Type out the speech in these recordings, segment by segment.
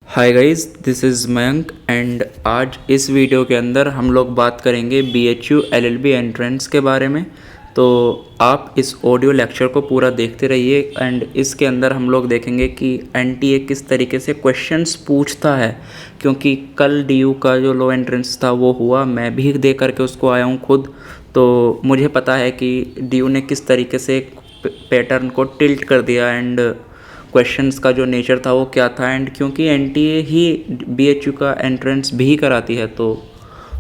Hi guys, this is Mayank and आज इस video के अंदर हम लोग बात करेंगे BHU LLB एंट्रेंस के बारे में। तो आप इस ऑडियो लेक्चर को पूरा देखते रहिए एंड इसके अंदर हम लोग देखेंगे कि NTA किस तरीके से क्वेश्चंस पूछता है, क्योंकि कल DU का जो लो एंट्रेंस था वो हुआ, मैं भी दे करके उसको आया हूँ खुद। तो मुझे पता है कि DU ने किस तरीके से पैटर्न को टिल्ट कर दिया एंड क्वेश्चंस का जो नेचर था वो क्या था। एंड क्योंकि NTA ही BHU का एंट्रेंस भी कराती है, तो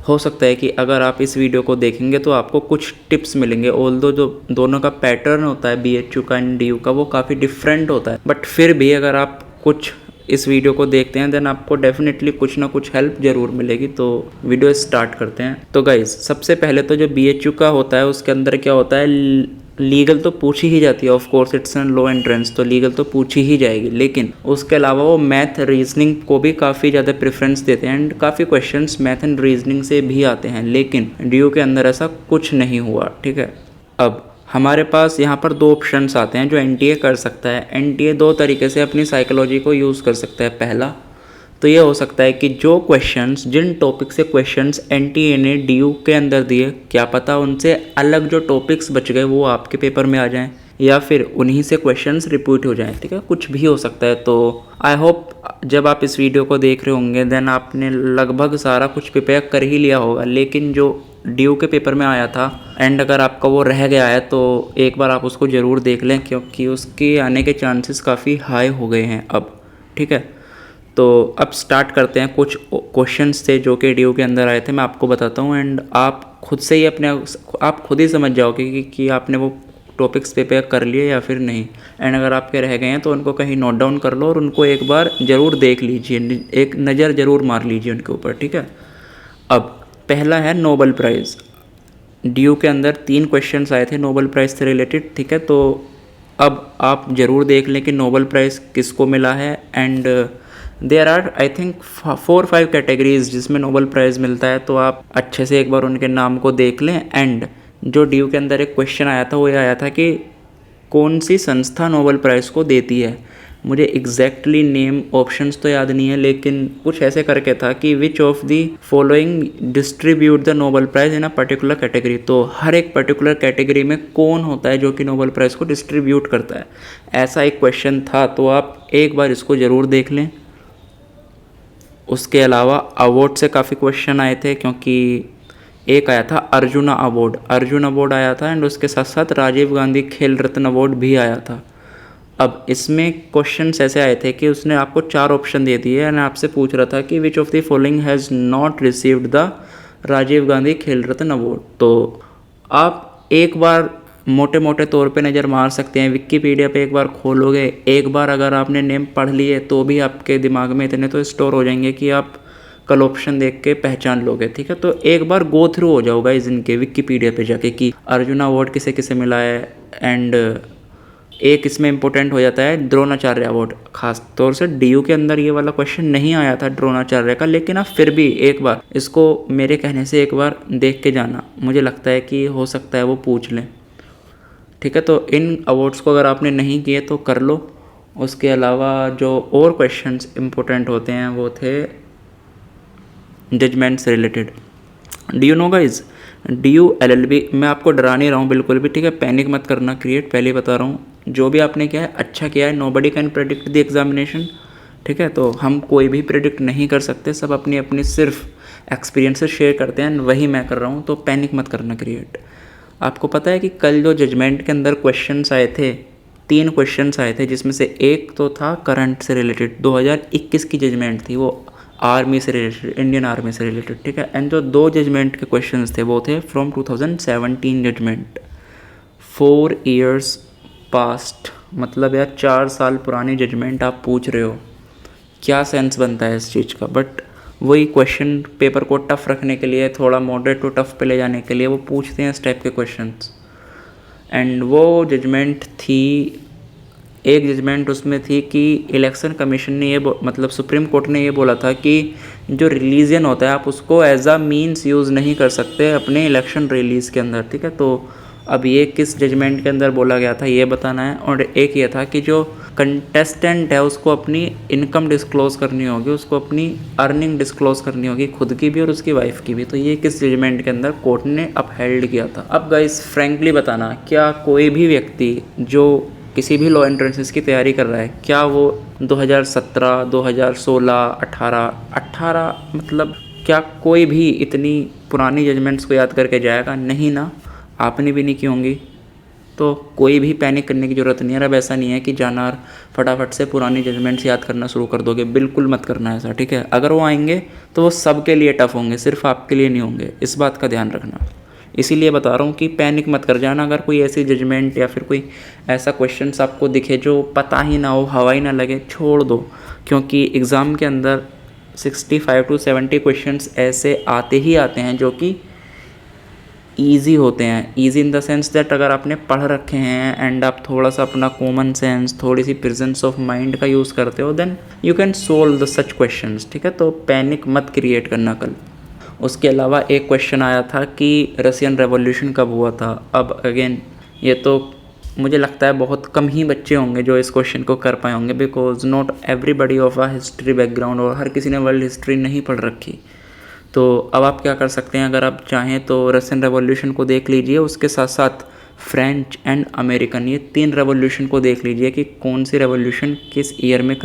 हो सकता है कि अगर आप इस वीडियो को देखेंगे तो आपको कुछ टिप्स मिलेंगे। ऑल्दो जो दोनों का पैटर्न होता है BHU का एंड DU का वो काफ़ी डिफरेंट होता है, बट फिर भी अगर आप कुछ इस वीडियो को देखते हैं देन आपको डेफिनेटली कुछ ना कुछ हेल्प ज़रूर मिलेगी। तो वीडियो स्टार्ट करते हैं। तो गाइज, सबसे पहले तो जो BHU का होता है उसके अंदर क्या होता है, लीगल तो पूछी ही जाती है। Of course it's an low entrance, तो लीगल तो पूछी ही जाएगी, लेकिन उसके अलावा वो मैथ रीजनिंग को भी काफ़ी ज़्यादा प्रेफरेंस देते हैं एंड काफ़ी क्वेश्चंस मैथ एंड रीजनिंग से भी आते हैं। लेकिन DU के अंदर ऐसा कुछ नहीं हुआ, ठीक है। अब हमारे पास यहाँ पर दो ऑप्शंस आते हैं जो NTA कर सकता है। NTA दो तरीके से अपनी साइकोलॉजी को यूज़ कर सकता है। पहला तो ये हो सकता है कि जो क्वेश्चंस, जिन टॉपिक से क्वेश्चंस NTA ने DU के अंदर दिए, क्या पता उनसे अलग जो टॉपिक्स बच गए वो आपके पेपर में आ जाएं, या फिर उन्हीं से क्वेश्चंस रिपीट हो जाएं, ठीक है। कुछ भी हो सकता है। तो आई होप जब आप इस वीडियो को देख रहे होंगे देन आपने लगभग सारा कुछ प्रिपेयर कर ही लिया होगा। लेकिन जो DU के पेपर में आया था एंड अगर आपका वो रह गया है तो एक बार आप उसको ज़रूर देख लें, क्योंकि उसके आने के चांसेस काफ़ी हाई हो गए हैं अब, ठीक है। तो अब स्टार्ट करते हैं। कुछ क्वेश्चंस थे जो कि DU के अंदर आए थे, मैं आपको बताता हूँ एंड आप खुद से ही आप खुद ही समझ जाओगे कि आपने वो टॉपिक्स प्रिपेयर कर लिए या फिर नहीं। एंड अगर आपके रह गए हैं तो उनको कहीं नोट डाउन कर लो और उनको एक बार ज़रूर देख लीजिए, एक नज़र ज़रूर मार लीजिए उनके ऊपर, ठीक है। अब पहला है नोबेल प्राइज़। DU के अंदर 3 क्वेश्चंस आए थे नोबेल प्राइज़ से रिलेटेड, ठीक है। तो अब आप ज़रूर देख लें कि नोबेल प्राइज़ किसको मिला है। And there are I think 4-5 categories जिसमें नोबेल प्राइज़ मिलता है, तो आप अच्छे से एक बार उनके नाम को देख लें। एंड जो DU के अंदर एक क्वेश्चन आया था वो ये आया था कि कौन सी संस्था नोबेल प्राइज़ को देती है। मुझे एग्जैक्टली नेम ऑप्शंस तो याद नहीं है, लेकिन कुछ ऐसे करके था कि which of the following distribute the Nobel prize in a particular category. तो हर एक पर्टिकुलर कैटेगरी में कौन होता है जो कि नोबेल प्राइज़ को डिस्ट्रीब्यूट करता है, ऐसा एक क्वेश्चन था। तो आप एक बार इसको ज़रूर देख लें। उसके अलावा अवार्ड से काफ़ी क्वेश्चन आए थे, क्योंकि एक आया था अर्जुन अवार्ड आया था एंड उसके साथ साथ राजीव गांधी खेल रत्न अवार्ड भी आया था। अब इसमें क्वेश्चंस ऐसे आए थे कि उसने आपको 4 ऑप्शन दे दिए एंड आपसे पूछ रहा था कि which of the following has not received the Rajiv Gandhi Khel Ratna award. तो आप एक बार मोटे मोटे तौर पे नज़र मार सकते हैं, विकिपीडिया पे एक बार खोलोगे, एक बार अगर आपने नेम पढ़ लिए तो भी आपके दिमाग में इतने तो स्टोर हो जाएंगे कि आप कल ऑप्शन देख के पहचान लोगे, ठीक है। तो एक बार गो थ्रू हो जाओगा इनके विकिपीडिया पे जाके कि अर्जुन अवार्ड किसे किसे मिला है। एंड एक इसमें इंपॉर्टेंट हो जाता है द्रोणाचार्य अवार्ड। खास तौर से DU के अंदर ये वाला क्वेश्चन नहीं आया था द्रोणाचार्य का, लेकिन आप फिर भी एक बार इसको मेरे कहने से एक बार देख के जाना, मुझे लगता है कि हो सकता है वो पूछ लें, ठीक है। तो इन अवार्ड्स को अगर आपने नहीं किए तो कर लो। उसके अलावा जो और क्वेश्चंस इंपॉर्टेंट होते हैं वो थे जजमेंट से related. DU no guys, DU LLB, मैं आपको डरा नहीं रहा हूँ बिल्कुल भी, ठीक है। पैनिक मत करना क्रिएट, पहले बता रहा हूँ। जो भी आपने किया है अच्छा किया है। Nobody can predict the examination, ठीक है। तो हम कोई भी प्रेडिक्ट नहीं कर सकते, सब अपनी अपनी सिर्फ एक्सपीरियंसेस शेयर करते हैं, वही मैं कर रहा हूँ। तो पैनिक मत करना क्रिएट। आपको पता है कि कल जो जजमेंट के अंदर क्वेश्चंस आए थे, 3 क्वेश्चंस आए थे, जिसमें से एक तो था करंट से रिलेटेड, 2021 की जजमेंट थी, वो आर्मी से रिलेटेड, इंडियन आर्मी से रिलेटेड, ठीक है। एंड जो 2 जजमेंट के क्वेश्चंस थे वो थे फ्रॉम 2017 जजमेंट। 4 years पास्ट, मतलब यार 4 साल पुरानी जजमेंट आप पूछ रहे हो, क्या सेंस बनता है इस चीज़ का। बट वही क्वेश्चन पेपर को टफ रखने के लिए, थोड़ा मॉडरेट टू टफ पे ले जाने के लिए वो पूछते हैं इस टाइप के क्वेश्चंस। एंड वो जजमेंट थी, एक जजमेंट उसमें थी कि इलेक्शन कमीशन ने ये मतलब सुप्रीम कोर्ट ने ये बोला था कि जो रिलीजन होता है आप उसको एज अ मीन्स यूज़ नहीं कर सकते अपने इलेक्शन रिलीज़ के अंदर, ठीक है। तो अब ये किस जजमेंट के अंदर बोला गया था ये बताना है। और एक ये था कि जो कंटेस्टेंट है उसको अपनी इनकम डिस्क्लोज करनी होगी, उसको अपनी अर्निंग डिस्क्लोज करनी होगी, खुद की भी और उसकी वाइफ की भी। तो ये किस जजमेंट के अंदर कोर्ट ने अपहेल्ड किया था। अब गाइस फ्रैंकली बताना, क्या कोई भी व्यक्ति जो किसी भी लॉ एंट्रेंसेस की तैयारी कर रहा है, क्या वो 2017, 2016, 18 मतलब क्या कोई भी इतनी पुरानी जजमेंट्स को याद करके जाएगा? नहीं ना, आपने भी नहीं की होंगी। तो कोई भी पैनिक करने की ज़रूरत नहीं है। अब ऐसा नहीं है कि जाना और फटाफट से पुरानी जजमेंट्स याद करना शुरू कर दोगे, बिल्कुल मत करना ऐसा, ठीक है। अगर वो आएंगे तो वो सबके लिए टफ होंगे, सिर्फ आपके लिए नहीं होंगे, इस बात का ध्यान रखना। इसीलिए बता रहा हूँ कि पैनिक मत कर जाना। अगर कोई ऐसी जजमेंट या फिर कोई ऐसा क्वेश्चंस आपको दिखे जो पता ही ना हो, हवा ही ना लगे, छोड़ दो। क्योंकि एग्ज़ाम के अंदर 65 to 70 क्वेश्चंस ऐसे आते ही आते हैं जो कि ईजी होते हैं। Easy in the sense that अगर आपने पढ़ रखे हैं एंड आप थोड़ा सा अपना कॉमन सेंस, थोड़ी सी प्रेजेंस ऑफ माइंड का यूज़ करते हो, then you can solve the such questions, ठीक है। तो पैनिक मत क्रिएट करना कल। उसके अलावा एक क्वेश्चन आया था कि रशियन रेवोल्यूशन कब हुआ था। अब अगेन ये तो मुझे लगता है बहुत कम ही बच्चे होंगे जो इस क्वेश्चन को कर पाए होंगे, because not everybody of a history background, और हर किसी ने वर्ल्ड हिस्ट्री नहीं पढ़ रखी। तो अब आप क्या कर सकते हैं, अगर आप चाहें तो रशियन रेवोल्यूशन को देख लीजिए, उसके साथ साथ फ्रेंच एंड अमेरिकन, ये 3 रेवोल्यूशन को देख लीजिए कि कौन सी रेवोल्यूशन किस ईयर में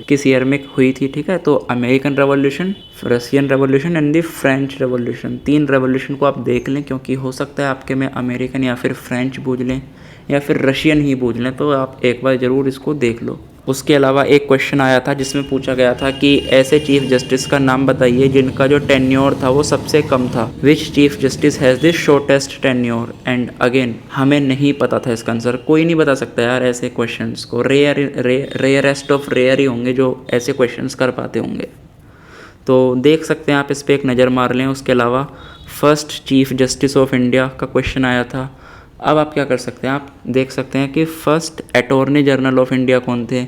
किस ईयर में हुई थी, ठीक है। तो American revolution, Russian revolution and the French revolution, 3 revolution को आप देख लें, क्योंकि हो सकता है आपके में अमेरिकन या फिर फ्रेंच बूझ लें या फिर रशियन ही बूझ लें, तो आप एक बार ज़रूर इसको देख लो। उसके अलावा एक क्वेश्चन आया था जिसमें पूछा गया था कि ऐसे चीफ जस्टिस का नाम बताइए जिनका जो टेन्योर था वो सबसे कम था। Which chief justice has the shortest tenure? And again हमें नहीं पता था इसका आंसर, कोई नहीं बता सकता यार ऐसे क्वेश्चंस को। रेयरेस्ट ऑफ रेयर ही होंगे जो ऐसे क्वेश्चंस कर पाते होंगे। तो देख सकते हैं आप, इस पर एक नज़र मार लें। उसके अलावा first chief justice of India का क्वेश्चन आया था। अब आप क्या कर सकते हैं, आप देख सकते हैं कि first attorney general of India कौन थे,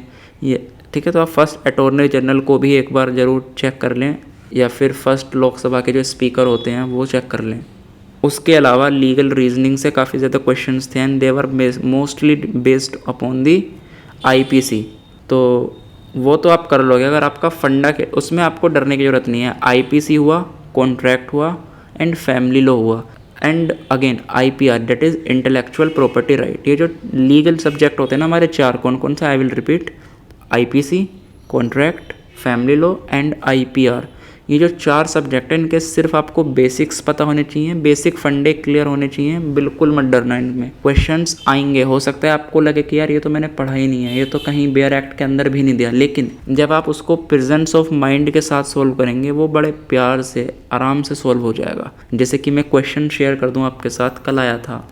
ये ठीक है। तो आप फर्स्ट अटॉर्नी जनरल को भी एक बार ज़रूर चेक कर लें, या फिर फर्स्ट लोकसभा के जो स्पीकर होते हैं वो चेक कर लें। उसके अलावा लीगल रीजनिंग से काफ़ी ज़्यादा क्वेश्चंस थे and they were mostly based upon the IPC. तो वो तो आप कर लोगे अगर आपका फंडा के, उसमें आपको डरने की ज़रूरत नहीं है। आईपीसी हुआ, कॉन्ट्रैक्ट हुआ एंड फैमिली लॉ हुआ, and again IPR, that is intellectual property right. ये जो लीगल सब्जेक्ट होते हैं ना हमारे 4, कौन कौन सा, I will repeat, IPC, contract, family law and IPR। ये जो 4 सब्जेक्ट हैं इनके सिर्फ आपको बेसिक्स पता होने चाहिए, बेसिक फंडे क्लियर होने चाहिए, बिल्कुल मत डरना। इनमें क्वेश्चंस आएंगे, हो सकता है आपको लगे कि यार ये तो मैंने पढ़ा ही नहीं है, ये तो कहीं बेयर एक्ट के अंदर भी नहीं दिया, लेकिन जब आप उसको प्रेजेंस ऑफ माइंड के साथ सोल्व करेंगे वो बड़े प्यार से आराम से सोल्व हो जाएगा। जैसे कि मैं क्वेश्चन शेयर कर दूँ आपके साथ, कल आया था।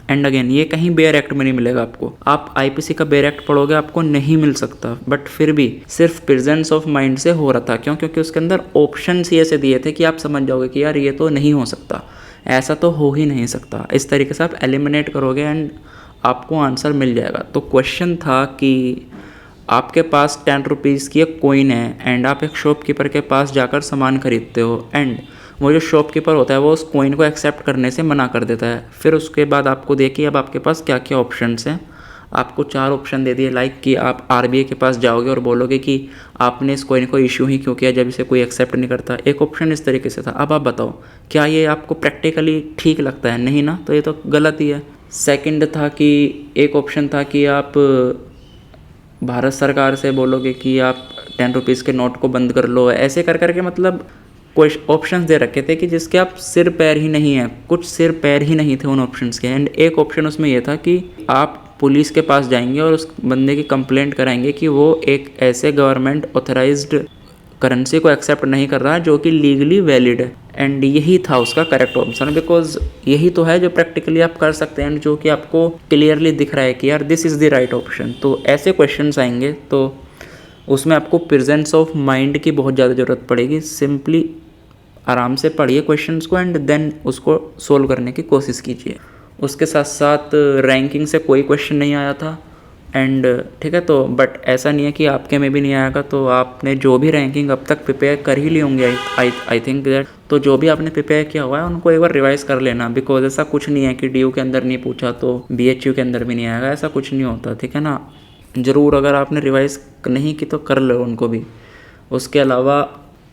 एंड अगेन ये कहीं बेयर एक्ट में नहीं मिलेगा आपको, आप IPC का बेयर एक्ट पढ़ोगे आपको नहीं मिल सकता, बट फिर भी सिर्फ प्रेजेंस ऑफ माइंड से हो रहा था। क्यों? क्योंकि उसके अंदर ऑप्शंस ही ऐसे दिए थे कि आप समझ जाओगे कि यार ये तो नहीं हो सकता, ऐसा तो हो ही नहीं सकता। इस तरीके से आप एलिमिनेट करोगे एंड आपको आंसर मिल जाएगा। तो क्वेश्चन था कि आपके पास 10 रुपीज़ की एक कॉइन है एंड आप एक शॉपकीपर के पास जाकर सामान खरीदते हो, एंड वो जो शॉपकीपर होता है वो उस कॉइन को एक्सेप्ट करने से मना कर देता है। फिर उसके बाद आपको देखिए अब आपके पास क्या क्या ऑप्शंस हैं। आपको 4 ऑप्शन दे दिए, लाइक कि आप RBI के पास जाओगे और बोलोगे कि आपने इस कॉइन को इशू ही क्यों किया जब इसे कोई एक्सेप्ट नहीं करता। एक ऑप्शन इस तरीके से था। अब आप बताओ क्या ये आपको प्रैक्टिकली ठीक लगता है? नहीं ना, तो ये तो गलत ही है। सेकंड था कि एक ऑप्शन था कि आप भारत सरकार से बोलोगे कि आप 10 रुपीज़ के नोट को बंद कर लो। ऐसे कर करके मतलब कुछ ऑप्शंस दे रखे थे कि जिसके आप सिर पैर ही नहीं है, कुछ सिर पैर ही नहीं थे उन ऑप्शंस के। एंड एक ऑप्शन उसमें यह था कि आप पुलिस के पास जाएंगे और उस बंदे की कंप्लेंट कराएंगे कि वो एक ऐसे गवर्नमेंट ऑथराइज्ड करेंसी को एक्सेप्ट नहीं कर रहा है जो कि लीगली वैलिड है। एंड यही था उसका करेक्ट ऑप्शन, बिकॉज यही तो है जो प्रैक्टिकली आप कर सकते हैं, जो कि आपको क्लियरली दिख रहा है कि यार this is the right option. तो ऐसे क्वेश्चंस आएंगे तो उसमें आपको प्रेजेंस ऑफ माइंड की बहुत ज़्यादा ज़रूरत पड़ेगी। सिंपली आराम से पढ़िए क्वेश्चंस को एंड देन उसको सोल्व करने की कोशिश कीजिए। उसके साथ साथ रैंकिंग से कोई क्वेश्चन नहीं आया था एंड ठीक है। तो बट ऐसा नहीं है कि आपके में भी नहीं आएगा, तो आपने जो भी रैंकिंग अब तक प्रिपेयर कर ही ली होंगी आई थिंक दैट। तो जो भी आपने प्रिपेयर किया हुआ है उनको एक बार रिवाइज कर लेना, बिकॉज ऐसा कुछ नहीं है कि DU के अंदर नहीं पूछा तो BHU के अंदर भी नहीं आएगा, ऐसा कुछ नहीं होता, ठीक है ना। ज़रूर अगर आपने रिवाइज़ नहीं की तो कर लो उनको भी। उसके अलावा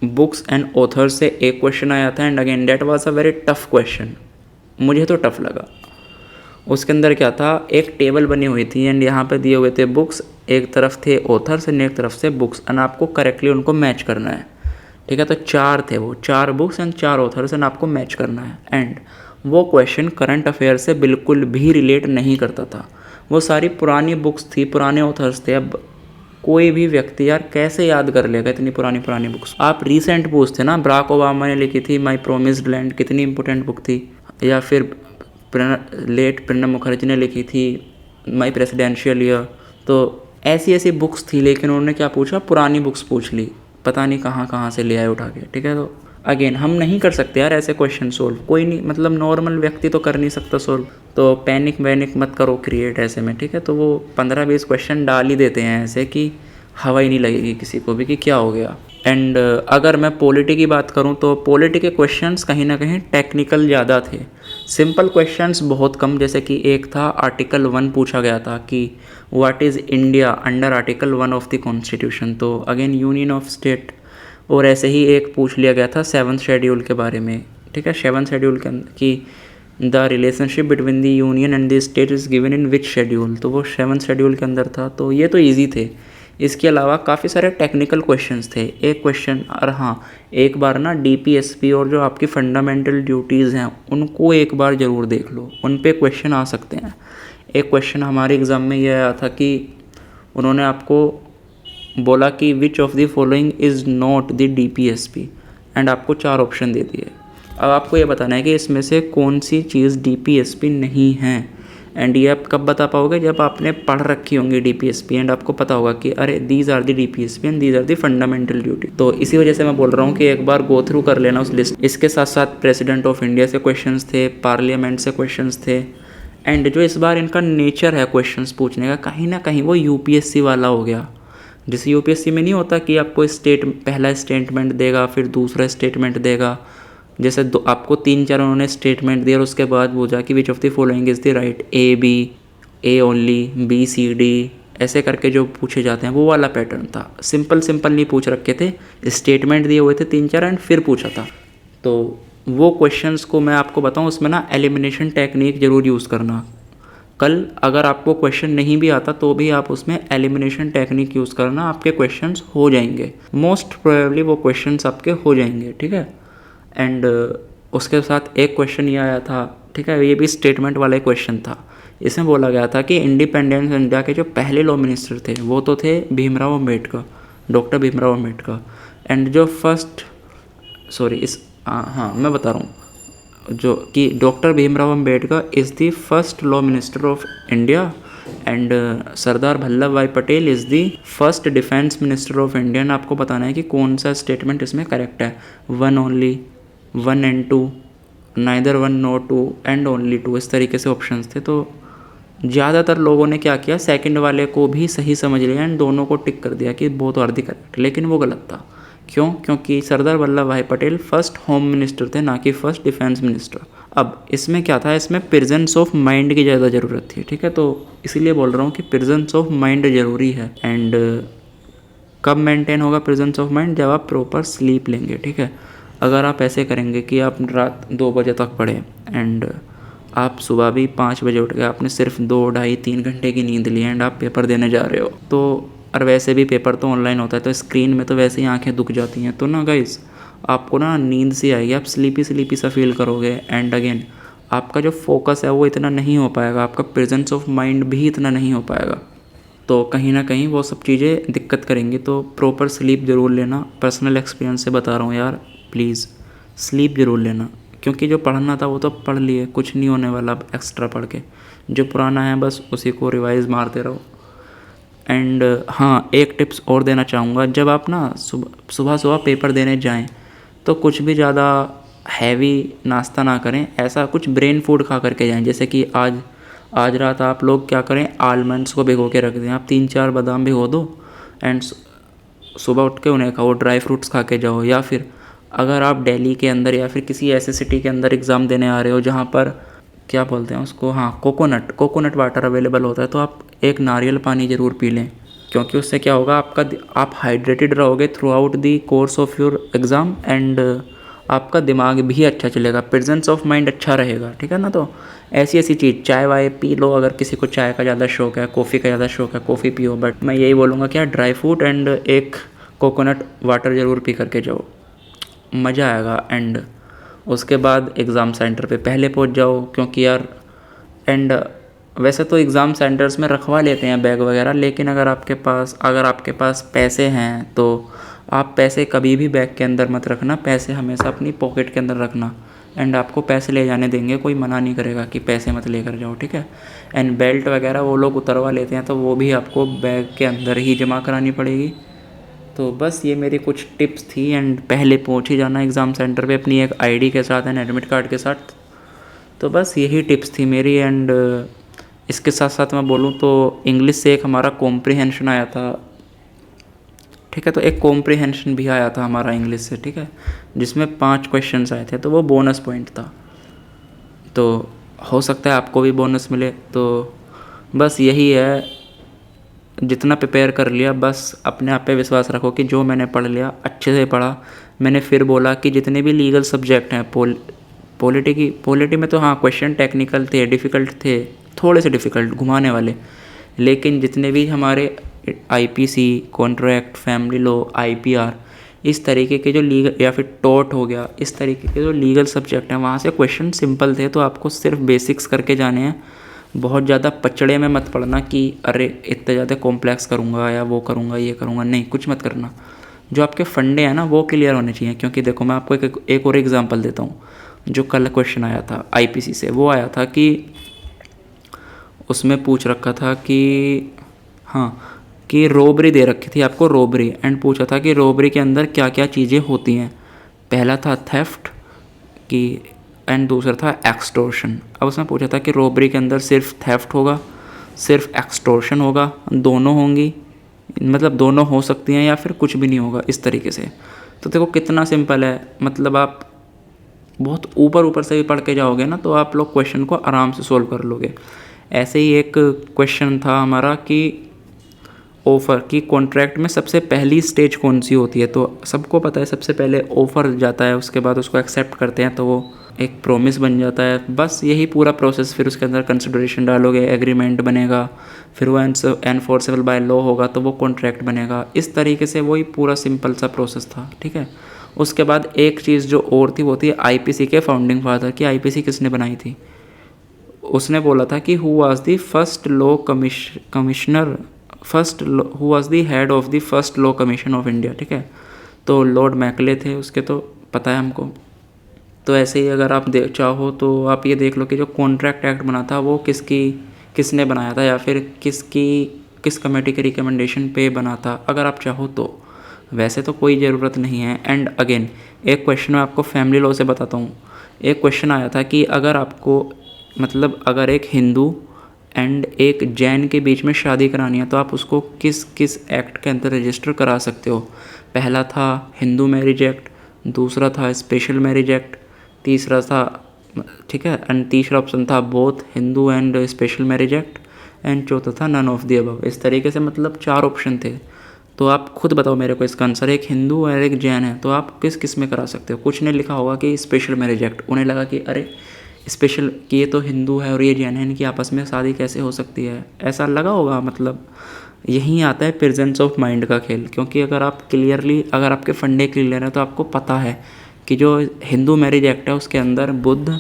बुक्स एंड ऑथर से एक क्वेश्चन आया था and again that was a very tough question, मुझे तो टफ लगा। उसके अंदर क्या था, एक टेबल बनी हुई थी एंड यहाँ पे दिए हुए थे बुक्स, एक तरफ थे ऑथर्स एंड एक तरफ से बुक्स एंड आपको करेक्टली उनको मैच करना है। ठीक है, तो 4 थे वो, 4 बुक्स एंड 4 ऑथर्स एंड आपको मैच करना है। एंड वो क्वेश्चन करंट अफेयर से बिल्कुल भी रिलेट नहीं करता था। वो सारी पुरानी बुक्स थी, पुराने ऑथर्स थे। अब कोई भी व्यक्ति यार कैसे याद कर लेगा इतनी पुरानी पुरानी बुक्स। आप रीसेंट पूछते ना, बराक ओबामा ने लिखी थी माई प्रोमिस्ड लैंड, कितनी इंपॉर्टेंट बुक थी, या फिर लेट प्रणब मुखर्जी ने लिखी थी माई प्रेसिडेंशियल ईयर। तो ऐसी ऐसी बुक्स थी, लेकिन उन्होंने क्या पूछा, पुरानी बुक्स पूछ ली, पता नहीं कहाँ कहाँ से ले आए उठा के। ठीक है, तो अगेन हम नहीं कर सकते यार ऐसे क्वेश्चन सोल्व, कोई नहीं, मतलब नॉर्मल व्यक्ति तो कर नहीं सकता सोल्व। तो पैनिक वैनिक मत करो क्रिएट ऐसे में। ठीक है, तो वो 15-20 क्वेश्चन डाल ही देते हैं ऐसे कि हवा ही नहीं लगेगी किसी को भी कि क्या हो गया। एंड अगर मैं पॉलिटी की बात करूं तो पॉलिटी के क्वेश्चंस कहीं ना कहीं टेक्निकल ज़्यादा थे, सिंपल क्वेश्चंस बहुत कम। जैसे कि एक था आर्टिकल 1 पूछा गया था कि what is India under article 1 of the constitution, तो अगेन यूनियन ऑफ स्टेट। और ऐसे ही एक पूछ लिया गया था 7th शेड्यूल के बारे में। ठीक है, 7th शेड्यूल के अंदर कि the relationship between the union and the state is given in which schedule, तो वो 7th शेड्यूल के अंदर था। तो ये तो ईजी थे। इसके अलावा काफ़ी सारे टेक्निकल क्वेश्चंस थे। एक क्वेश्चन, और हाँ, एक बार ना डीपीएसपी और जो आपकी फंडामेंटल ड्यूटीज़ हैं उनको एक बार ज़रूर देख लो, उन पे क्वेश्चन आ सकते हैं। एक क्वेश्चन हमारे एग्ज़ाम में ये आया था कि उन्होंने आपको बोला कि which of the following is not the DPSP, and आपको 4 ऑप्शन दे दिए। अब आपको ये बताना है कि इसमें से कौन सी चीज़ डीपीएसपी नहीं है। एंड ये आप कब बता पाओगे, जब आपने पढ़ रखी होंगी डीपीएसपी एंड आपको पता होगा कि अरे these are the DPSP and these are the fundamental duty. तो इसी वजह से मैं बोल रहा हूँ कि एक बार गो थ्रू कर लेना उस लिस्ट। इसके साथ साथ प्रेसिडेंट ऑफ इंडिया से क्वेश्चंस थे, पार्लियामेंट से क्वेश्चंस थे, एंड जो इस बार इनका नेचर है क्वेश्चंस पूछने का, कहीं ना कहीं वो यूपीएससी वाला हो गया। जैसे यूपीएससी में नहीं होता कि आपको पहला स्टेटमेंट देगा, फिर दूसरा स्टेटमेंट देगा। जैसे आपको 3-4 उन्होंने स्टेटमेंट दिया और उसके बाद बोला कि which of the following is the right, A B, A only, B C D, ऐसे करके जो पूछे जाते हैं वो वाला पैटर्न था। सिंपल सिंपल नहीं पूछ रखे थे, स्टेटमेंट दिए हुए थे 3-4 एंड फिर पूछा था। तो वो क्वेश्चंस को मैं आपको बताऊं, उसमें ना एलिमिनेशन टेक्निक ज़रूर यूज़ करना। कल अगर आपको क्वेश्चन नहीं भी आता तो भी आप उसमें एलिमिनेशन टेक्निक यूज़ करना, आपके क्वेश्चंस हो जाएंगे, मोस्ट प्रोबेबली वो क्वेश्चंस आपके हो जाएंगे। ठीक है, एंड उसके साथ एक क्वेश्चन ये आया था। ठीक है, ये भी स्टेटमेंट वाला क्वेश्चन था। इसमें बोला गया था कि इंडिपेंडेंस इंडिया के जो पहले लॉ मिनिस्टर थे वो तो थे भीमराव अम्बेडकर, डॉक्टर भीमराव अम्बेडकर। एंड जो फर्स्ट, सॉरी इस हाँ मैं बता रहा हूँ, जो कि doctor Bhimrao Ambedkar is the first law minister of India and Sardar Vallabhbhai Patel is the first defence minister of India. And आपको बताना है कि कौन सा स्टेटमेंट इसमें करेक्ट है। 1 only, 1 and 2, neither 1 nor 2 and only 2, इस तरीके से ऑप्शंस थे। तो ज़्यादातर लोगों ने क्या किया, सेकंड वाले को भी सही समझ लिया एंड दोनों को टिक कर दिया कि बहुत आर्धी करेक्ट, लेकिन वो गलत था। क्यों? क्योंकि सरदार Vallabhbhai Patel first home minister थे, ना कि फर्स्ट डिफेंस मिनिस्टर। अब इसमें क्या था, इसमें प्रेजेंस ऑफ माइंड की ज़्यादा ज़रूरत थी। ठीक है, तो इसीलिए बोल रहा हूँ कि प्रेजेंस ऑफ माइंड ज़रूरी है। एंड कब मेंटेन होगा प्रेजेंस ऑफ माइंड, जब आप प्रॉपर स्लीप लेंगे। ठीक है, अगर आप ऐसे करेंगे कि आप रात 2 बजे तक पढ़ें एंड आप सुबह भी 5 बजे उठ गए, आपने सिर्फ 2, ढाई, 3 घंटे की नींद ली एंड आप पेपर देने जा रहे हो, तो और वैसे भी पेपर तो ऑनलाइन होता है तो स्क्रीन में तो वैसे ही आंखें दुख जाती हैं, तो ना गाइस आपको ना नींद सी आएगी, आप स्लीपी सा फील करोगे। एंड अगेन आपका जो फोकस है वो इतना नहीं हो पाएगा, आपका प्रेजेंस ऑफ माइंड भी इतना नहीं हो पाएगा। तो कहीं ना कहीं वो सब चीज़ें दिक्कत करेंगी। तो प्रॉपर स्लीप ज़रूर लेना, पर्सनल एक्सपीरियंस से बता रहा हूँ यार, प्लीज़ स्लीप ज़रूर लेना। क्योंकि जो पढ़ना था वो तो पढ़ लिए, कुछ नहीं होने वाला अब एक्स्ट्रा पढ़ के, जो पुराना है बस उसी को रिवाइज़ मारते रहो। एंड हाँ, एक टिप्स और देना चाहूँगा, जब आप ना सुबह पेपर देने जाएं तो कुछ भी ज़्यादा हैवी नाश्ता ना करें, ऐसा कुछ ब्रेन फूड खा करके जाएं। जैसे कि आज रात आप लोग क्या करें, आलमंड्स को भिगो के रख दें, आप 3-4 बादाम भिगो दो एंड सुबह उठ के उन्हें खाओ, ड्राई फ्रूट्स खा के जाओ। या फिर अगर आप दिल्ली के अंदर या फिर किसी ऐसे सिटी के अंदर एग्ज़ाम देने आ रहे हो जहाँ पर क्या बोलते हैं उसको, हाँ कोकोनट वाटर अवेलेबल होता है, तो आप एक नारियल पानी ज़रूर पी लें, क्योंकि उससे क्या होगा आप हाइड्रेटेड रहोगे through out the course of your exam, and आपका दिमाग भी अच्छा चलेगा, प्रेजेंस ऑफ माइंड अच्छा रहेगा, ठीक है ना। तो ऐसी ऐसी चीज़, चाय वाय पी लो, अगर किसी को चाय का ज़्यादा शौक है, कॉफ़ी का ज़्यादा शौक है कॉफ़ी पियो, बट मैं यही बोलूँगा क्या, ड्राई फ्रूट एंड एक कोकोनट वाटर ज़रूर पी करके जाओ, मज़ा आएगा। एंड उसके बाद एग्ज़ाम सेंटर पे पहले पहुंच जाओ, क्योंकि यार एंड वैसे तो एग्ज़ाम सेंटर्स में रखवा लेते हैं बैग वगैरह, लेकिन अगर आपके पास पैसे हैं तो आप पैसे कभी भी बैग के अंदर मत रखना, पैसे हमेशा अपनी पॉकेट के अंदर रखना, एंड आपको पैसे ले जाने देंगे, कोई मना नहीं करेगा कि पैसे मत लेकर जाओ, ठीक है। एंड बेल्ट वगैरह वो लोग उतरवा लेते हैं, तो वो भी आपको बैग के अंदर ही जमा करानी पड़ेगी। तो बस ये मेरी कुछ टिप्स थी, एंड पहले पहुंच ही जाना एग्ज़ाम सेंटर पे अपनी एक आईडी के साथ एंड एडमिट कार्ड के साथ। तो बस यही टिप्स थी मेरी। एंड इसके साथ साथ मैं बोलूँ तो इंग्लिश से एक हमारा कॉम्प्रिहेंशन आया था, ठीक है, तो एक कॉम्प्रिहेंशन भी आया था हमारा इंग्लिश से, ठीक है, जिसमें 5 क्वेश्चंस आए थे, तो वो बोनस पॉइंट था, तो हो सकता है आपको भी बोनस मिले। तो बस यही है, जितना प्रिपेयर कर लिया, बस अपने आप पे विश्वास रखो कि जो मैंने पढ़ लिया अच्छे से पढ़ा। मैंने फिर बोला कि जितने भी लीगल सब्जेक्ट हैं, पॉलिटी में तो हाँ क्वेश्चन टेक्निकल थे, डिफ़िकल्ट थे, थोड़े से डिफ़िकल्ट घुमाने वाले, लेकिन जितने भी हमारे IPC, contract, family law, IPR, इस तरीके के जो लीगल, या फिर टॉर्ट हो गया, इस तरीके के जो लीगल सब्जेक्ट हैं, वहाँ से क्वेश्चन सिंपल थे, तो आपको सिर्फ बेसिक्स करके जाने हैं। बहुत ज़्यादा पचड़े में मत पढ़ना कि अरे इतना ज़्यादा कॉम्प्लेक्स करूँगा या वो करूँगा ये करूँगा, नहीं, कुछ मत करना। जो आपके फंडे हैं ना वो क्लियर होने चाहिए, क्योंकि देखो मैं आपको एक और एग्जांपल देता हूँ। जो कल क्वेश्चन आया था आईपीसी से, वो आया था कि उसमें पूछ रखा था कि हाँ, कि रोबरी दे रखी थी आपको, रोबरी, एंड पूछा था कि रोबरी के अंदर क्या क्या चीज़ें होती हैं। पहला था थेफ्ट कि, एंड दूसरा था एक्सटोर्शन। अब उसमें पूछा था कि रोबरी के अंदर सिर्फ थेफ्ट होगा, सिर्फ एक्सटोर्शन होगा, दोनों होंगी, मतलब दोनों हो सकती हैं, या फिर कुछ भी नहीं होगा, इस तरीके से। तो देखो कितना सिंपल है, मतलब आप बहुत ऊपर से भी पढ़ के जाओगे ना, तो आप लोग क्वेश्चन को आराम से सोल्व कर लोगे। ऐसे ही एक क्वेश्चन था हमारा कि ऑफ़र की कॉन्ट्रैक्ट में सबसे पहली स्टेज कौन सी होती है। तो सबको पता है सबसे पहले ऑफ़र जाता है, उसके बाद उसको एक्सेप्ट करते हैं, तो वो एक प्रॉमिस बन जाता है। बस यही पूरा प्रोसेस, फिर उसके अंदर कंसिडरेशन डालोगे, एग्रीमेंट बनेगा, फिर वो एनफोर्सेबल बाय लॉ होगा, तो वो कॉन्ट्रैक्ट बनेगा। इस तरीके से वही पूरा सिंपल सा प्रोसेस था, ठीक है। उसके बाद एक चीज़ जो और थी वो थी आईपीसी के फाउंडिंग फादर की, आईपीसी किसने बनाई थी। उसने बोला था कि who was the first law commissioner, who was the head of the first law commission of India, ठीक है। तो लॉर्ड मैकले थे उसके, तो पता है हमको। तो ऐसे ही अगर आप चाहो तो आप ये देख लो कि जो कॉन्ट्रैक्ट एक्ट बना था वो किसने बनाया था, या फिर किस कमेटी के रिकमेंडेशन पे बना था, अगर आप चाहो तो। वैसे तो कोई ज़रूरत नहीं है। एंड अगेन एक क्वेश्चन मैं आपको फैमिली लॉ से बताता हूँ। एक क्वेश्चन आया था कि अगर आपको, मतलब अगर एक हिंदू एंड एक जैन के बीच में शादी करानी है, तो आप उसको किस किस एक्ट के अंदर रजिस्टर करा सकते हो। पहला था हिंदू मैरिज एक्ट, दूसरा था स्पेशल मैरिज एक्ट, तीसरा था, ठीक है, एंड तीसरा ऑप्शन था both Hindu and special marriage act, and चौथा था नन ऑफ द अबव। इस तरीके से मतलब 4 ऑप्शन थे। तो आप खुद बताओ मेरे को इसका आंसर। एक हिंदू और एक जैन है, तो आप किस किस में करा सकते हो। कुछ ने लिखा होगा कि स्पेशल मैरिज एक्ट, उन्हें लगा कि अरे स्पेशल, कि ये तो हिंदू है और ये जैन है, इनकी आपस में शादी कैसे हो सकती है, ऐसा लगा होगा। मतलब यहीं आता है प्रेजेंस ऑफ माइंड का खेल, क्योंकि अगर आपके फंडे क्लियर हैं तो आपको पता है कि जो हिंदू मैरिज एक्ट है उसके अंदर बुद्ध,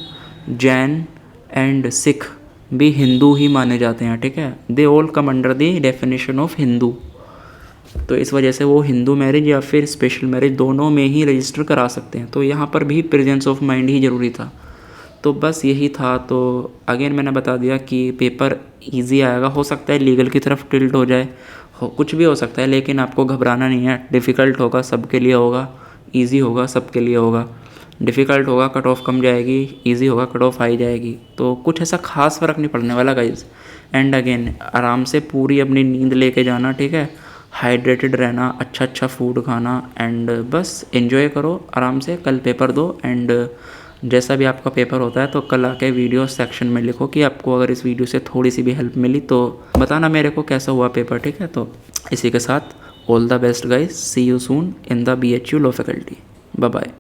जैन एंड सिख भी हिंदू ही माने जाते हैं, ठीक है। They all come under the definition of Hindu. तो इस वजह से वो हिंदू मैरिज या फिर स्पेशल मैरिज दोनों में ही रजिस्टर करा सकते हैं। तो यहाँ पर भी प्रेजेंस ऑफ माइंड ही ज़रूरी था। तो बस यही था। तो अगेन मैंने बता दिया कि पेपर इजी आएगा, हो सकता है लीगल की तरफ टिल्ट हो जाए, कुछ भी हो सकता है, लेकिन आपको घबराना नहीं है। डिफ़िकल्ट होगा सबके लिए होगा, इजी होगा सबके लिए होगा। डिफ़िकल्ट होगा कट ऑफ कम जाएगी, इजी होगा कट ऑफ हाई जाएगी। तो कुछ ऐसा खास फ़र्क नहीं पड़ने वाला गाइज। एंड अगेन आराम से पूरी अपनी नींद लेके जाना, ठीक है, हाइड्रेटेड रहना, अच्छा फूड खाना, एंड बस एंजॉय करो आराम से। कल पेपर दो एंड जैसा भी आपका पेपर होता है तो कल आके वीडियो सेक्शन में लिखो कि आपको अगर इस वीडियो से थोड़ी सी भी हेल्प मिली तो बताना मेरे को कैसा हुआ पेपर, ठीक है। तो इसी के साथ all the best guys, see you soon in the BHU law faculty, bye bye.